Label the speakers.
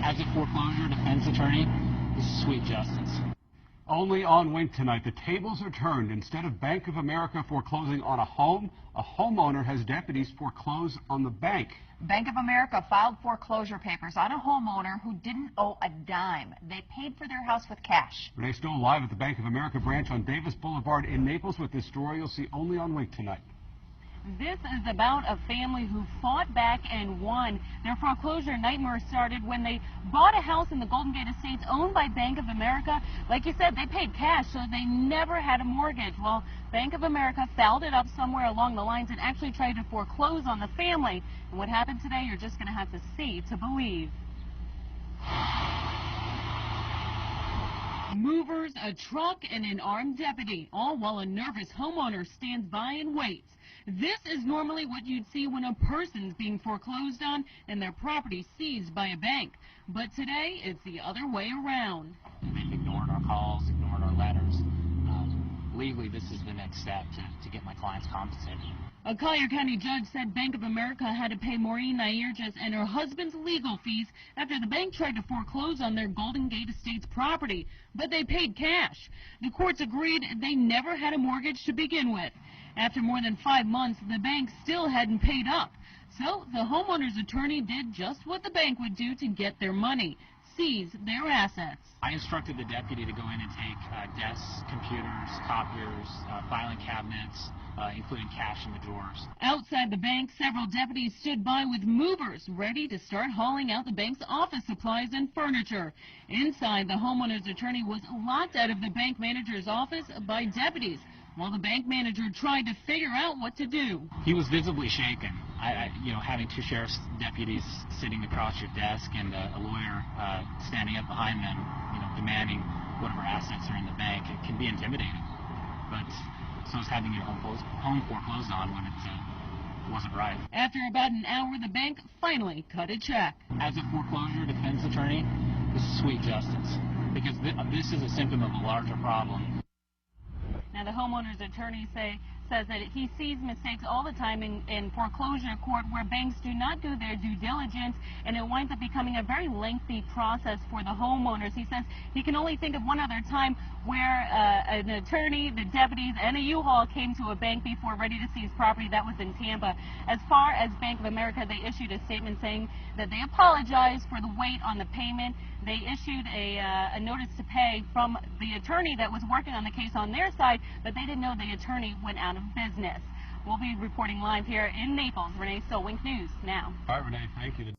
Speaker 1: As a foreclosure defense attorney, this is sweet justice.
Speaker 2: Only on Wink tonight, the tables are turned. Instead of Bank of America foreclosing on a home, a homeowner has deputies foreclose on the bank.
Speaker 3: Bank of America filed foreclosure papers on a homeowner who didn't owe a dime. They paid for their house with cash.
Speaker 2: Renee Stoll live at the Bank of America branch on Davis Boulevard in Naples with this story you'll see only on Wink tonight.
Speaker 4: This is about a family who fought back and won. Their foreclosure nightmare started when they bought a house in the Golden Gate Estates owned by Bank of America. Like you said, they paid cash, so they never had a mortgage. Well, Bank of America fouled it up somewhere along the lines and actually tried to foreclose on the family. And what happened today, you're just going to have to see to believe. Movers, a truck, and an armed deputy, all while a nervous homeowner stands by and waits. This is normally what you'd see when a person's being foreclosed on and their property seized by a bank. But today, it's the other way around.
Speaker 1: They've ignored our calls, ignored our letters. Legally, this is the next step to get my clients compensated.
Speaker 4: A Collier County judge said Bank of America had to pay Maureen Nairges and her husband's legal fees after the bank tried to foreclose on their Golden Gate Estates property, but they paid cash. The courts agreed they never had a mortgage to begin with. After more than 5 months, the bank still hadn't paid up. So the homeowner's attorney did just what the bank would do to get their money: seize their assets.
Speaker 1: I instructed the deputy to go in and take desks, computers, copiers, filing cabinets, including cash in the drawers.
Speaker 4: Outside the bank, several deputies stood by with movers ready to start hauling out the bank's office supplies and furniture. Inside, the homeowner's attorney was locked out of the bank manager's office by deputies, while the bank manager tried to figure out what to do.
Speaker 1: He was visibly shaken. Having two sheriff's deputies sitting across your desk and a lawyer standing up behind them, demanding whatever assets are in the bank, it can be intimidating. But so is having your home foreclosed on when it wasn't right.
Speaker 4: After about an hour, the bank finally cut a check.
Speaker 1: As a foreclosure defense attorney, this is sweet justice, because this is a symptom of a larger problem.
Speaker 4: Now, the homeowner's attorney says that he sees mistakes all the time in foreclosure court where banks do not do their due diligence, and it winds up becoming a very lengthy process for the homeowners. He says he can only think of one other time where an attorney, the deputies, and a U-Haul came to a bank before ready to seize property. That was in Tampa. As far as Bank of America, they issued a statement saying that they apologized for the wait on the payment. They issued a notice to pay from the attorney that was working on the case on their side, but they didn't know the attorney went out of business. We'll be reporting live here in Naples. Renee Stoll, Wink News now.
Speaker 2: All right, Renee, thank you.